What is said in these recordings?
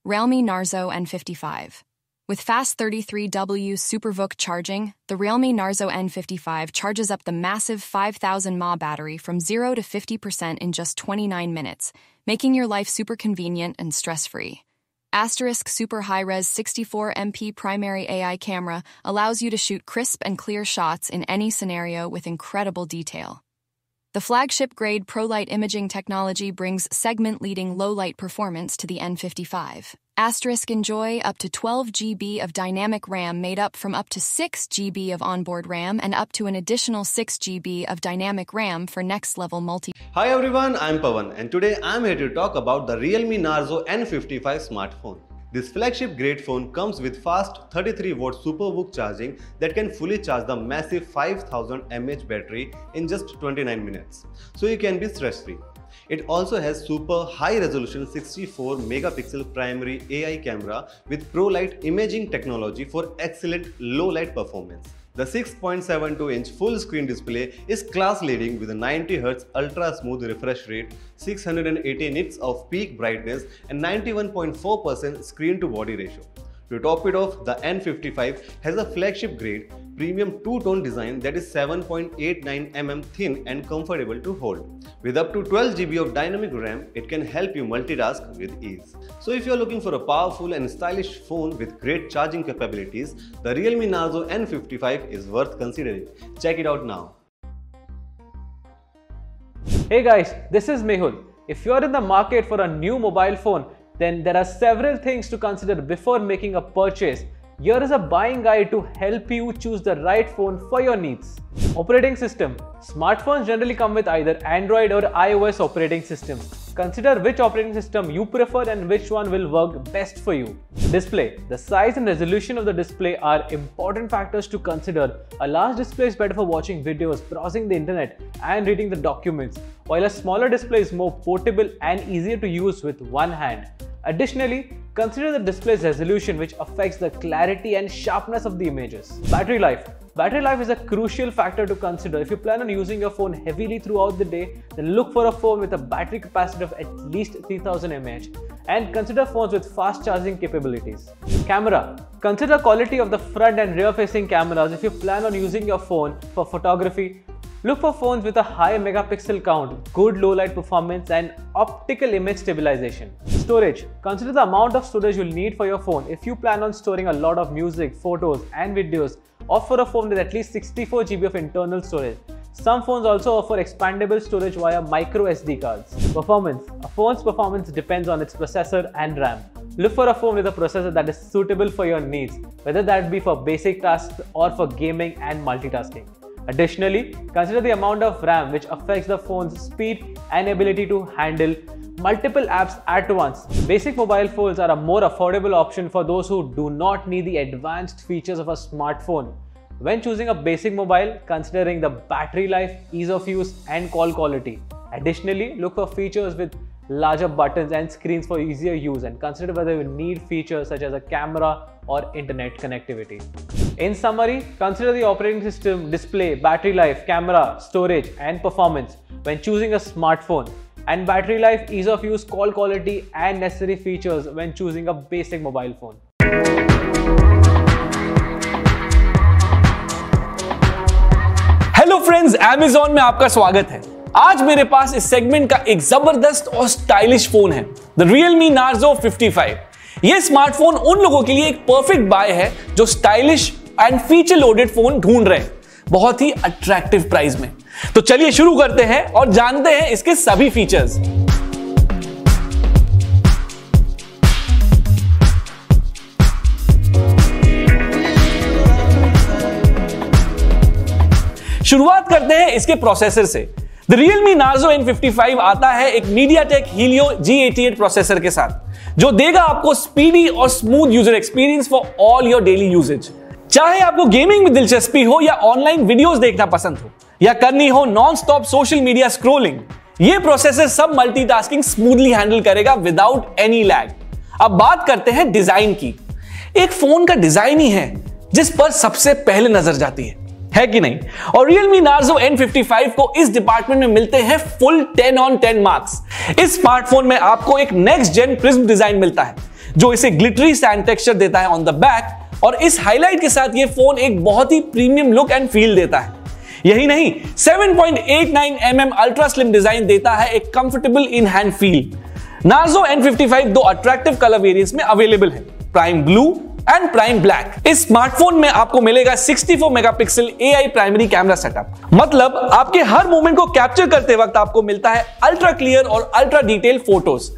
Realme Narzo N55. With fast 33W SuperVOOC charging, the Realme Narzo N55 charges up the massive 5000 mAh battery from 0 to 50% in just 29 minutes, making your life super convenient and stress-free. Asterisk Super High-Res 64MP primary AI camera allows you to shoot crisp and clear shots in any scenario with incredible detail. The flagship-grade ProLight imaging technology brings segment-leading low-light performance to the N55. Asterisk enjoy up to 12 GB of dynamic RAM made up from up to 6 GB of onboard RAM and up to an additional 6 GB of dynamic RAM for next-level multi. Hi everyone, I'm Pawan and today I'm here to talk about the Realme Narzo N55 smartphone. This flagship grade phone comes with fast 33-watt SuperVOOC charging that can fully charge the massive 5000 mAh battery in just 29 minutes, so you can be stress-free. It also has super high-resolution 64-megapixel primary AI camera with ProLight imaging technology for excellent low-light performance. The 6.72-inch full-screen display is class-leading with a 90Hz ultra-smooth refresh rate, 680 nits of peak brightness and 91.4% screen-to-body ratio. To top it off, the N55 has a flagship-grade premium two-tone design that is 7.89 mm thin and comfortable to hold. With up to 12 GB of dynamic RAM, it can help you multitask with ease. So if you're looking for a powerful and stylish phone with great charging capabilities, the Realme Narzo N55 is worth considering. Check it out now. Hey guys, this is Mehul. If you are in the market for a new mobile phone, then there are several things to consider before making a purchase. Here is a buying guide to help you choose the right phone for your needs. Operating system. Smartphones generally come with either Android or iOS operating systems. Consider which operating system you prefer and which one will work best for you. Display. The size and resolution of the display are important factors to consider. A large display is better for watching videos, browsing the internet, and reading the documents, while a smaller display is more portable and easier to use with one hand. Additionally, consider the display's resolution, which affects the clarity and sharpness of the images. Battery life. Battery life is a crucial factor to consider. If you plan on using your phone heavily throughout the day, then look for a phone with a battery capacity of at least 3000 mAh and consider phones with fast charging capabilities. Camera. Consider quality of the front and rear facing cameras if you plan on using your phone for photography. Look for phones with a high megapixel count, good low light performance and optical image stabilization. Storage. Consider the amount of storage you'll need for your phone. If you plan on storing a lot of music, photos and videos, opt for a phone with at least 64 GB of internal storage. Some phones also offer expandable storage via micro SD cards. Performance. A phone's performance depends on its processor and RAM. Look for a phone with a processor that is suitable for your needs, whether that be for basic tasks or for gaming and multitasking. Additionally, consider the amount of RAM, which affects the phone's speed and ability to handle multiple apps at once. Basic mobile phones are a more affordable option for those who do not need the advanced features of a smartphone. When choosing a basic mobile, considering the battery life, ease of use, and call quality. Additionally, look for features with larger buttons and screens for easier use and consider whether you need features such as a camera or internet connectivity. In summary, consider the operating system, display, battery life, camera, storage, and performance when choosing a smartphone, and battery life, ease of use, call quality, and necessary features when choosing a basic mobile phone. Hello friends, Amazon में आपका स्वागत है। आज मेरे पास इस segment का एक जबरदस्त और स्टाइलिश फोन है, द Realme Narzo 55। यह स्मार्टफोन उन लोगों के लिए एक परफेक्ट बाय है जो stylish and feature loaded phone ढूंढ रहे हैं, बहुत ही अट्रैक्टिव प्राइस में। तो चलिए शुरू करते हैं और जानते हैं इसके सभी फीचर्स। शुरुआत करते हैं इसके प्रोसेसर से। द Realme Narzo N55 आता है एक MediaTek Helio G88 प्रोसेसर के साथ, जो देगा आपको स्पीडी और smooth user experience for all your daily usages. चाहे आपको गेमिंग में दिलचस्पी हो या ऑनलाइन वीडियोस देखना पसंद हो या करनी हो non stop social media scrolling, यह प्रोसेसर सब मल्टीटास्किंग स्मूथली हैंडल करेगा विदाउट एनी लैग। अब बात करते हैं डिजाइन की। एक फोन का डिजाइन ही है जिस पर सबसे पहले नजर जाती है कि नहीं? और Realme Narzo N55 को इस डिपार्टमेंट में मिलते हैं फुल 10 on 10 मार्क्स। इस स्मार्टफोन में आपको एक नेक्स्ट जेन प्रिज्म डिजाइन मिलता है, जो इसे ग्लिटरी सैंड टेक्सचर देता है ऑन द बैक, और इस हाईलाइट के साथ ये फोन एक बहुत ही प्रीमियम लुक एंड फील देता है। यही नहीं, 7.89 mm अल्ट्रा स्लिम डिजाइन देता है एक comfortable in hand feel. Narzo N55 दो अट्रैक्टिव कलर वेरिएंट्स में अवेलेबल है, prime blue and prime black. इस स्मार्टफोन में आपको मिलेगा 64 megapixel AI primary camera setup, मतलब आपके हर मूवमेंट को कैप्चर करते वक्त आपको मिलता है अल्ट्रा क्लियर और ultra detail photos.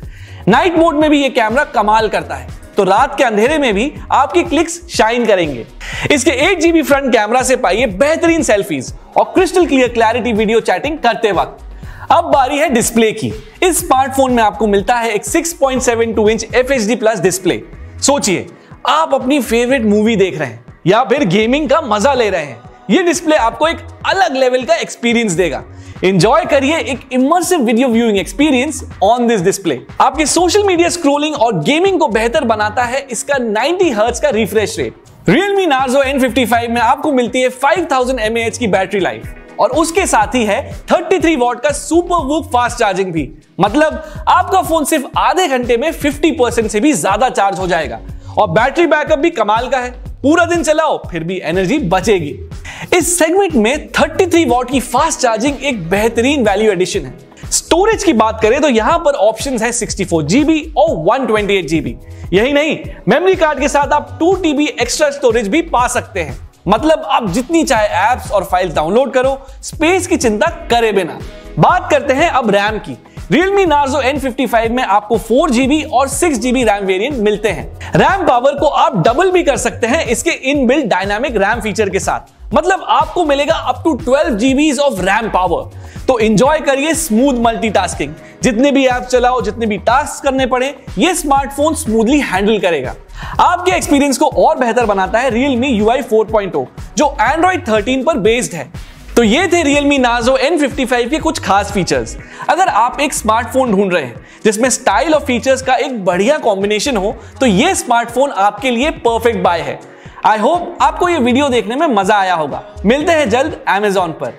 Night mode में भी ये कैमरा कमाल करता है, तो रात के अंधेरे में भी आपकी क्लिक्स शाइन करेंगे। इसके 8 GB फ्रंट कैमरा से पाइए बेहतरीन सेल्फीज और crystal clear clarity video chatting करते वक्त। अब बारी है डिस्प्ले की। इस स्मार्टफोन में आपको मिलता है एक 6.72 इंच FHD+ डिस्प्ले। सोचिए, आप अपनी फेवरेट मूवी देख रहे हैं या फिर गेमिंग का मजा ले रहे हैं, ये डिस्प्ले आपको एक अलग लेवल का एक्सपीरियंस देगा। एंजॉय करिए एक immersive video viewing experience on this display. आपके सोशल मीडिया स्क्रॉलिंग और गेमिंग को बेहतर बनाता है इसका 90 हर्ट्ज का refresh rate. Realme Narzo N55 में आपको मिलती है 5000 mAh की बैटरी लाइफ, और उसके साथ ही है 33 वॉट का सुपर वूक फास्ट चार्जिंग भी। मतलब आपका फोन सिर्फ आधे घंटे में 50% से भी ज्यादा चार्ज हो जाएगा, और बैटरी बैकअप भी कमाल का है, पूरा दिन चलाओ फिर भी एनर्जी बचेगी। इस सेगमेंट में 33 वॉट की फास्ट चार्जिंग एक बेहतरीन वैल्यू एडिशन है। स्टोरेज की बात करें तो यहां पर ऑप्शंस है 64 GB और 128 GB। यही नहीं, मेमोरी कार्ड के साथ आप 2 TB एक्स्ट्रा स्टोरेज भी पा सकते हैं। मतलब आप जितनी चाहे एप्स और फाइल्स डाउनलोड करो, स्पेस की चिंता करे बिना। बात करते हैं अब रैम की। Realme Narzo N55 में आपको 4 GB और 6 GB रैम वेरिएंट मिलते हैं। रैम पावर को आप डबल भी कर सकते हैं इसके इनबिल्ट डायनामिक रैम फीचर के साथ, मतलब आपको मिलेगा up to 12 GB of RAM power. तो एंजॉय करिए स्मूथ मल्टीटास्किंग, जितने भी ऐप चलाओ, जितने भी टास्क करने पड़े, ये स्मार्टफोन स्मूथली हैंडल करेगा। आपके एक्सपीरियंस को और बेहतर बनाता है Realme UI 4.0 जो Android 13 पर बेस्ड है। तो ये थे Realme Narzo N55 के कुछ खास फीचर्स। अगर आप एक स्मार्टफोन ढूंढ रहे हैं जिसमें स्टाइल और फीचर्स का एक बढ़िया कॉम्बिनेशन हो, तो ये स्मार्टफोन आपके लिए परफेक्ट बाय है। आई होप आपको ये वीडियो देखने में मजा आया होगा। मिलते हैं जल्द Amazon पर।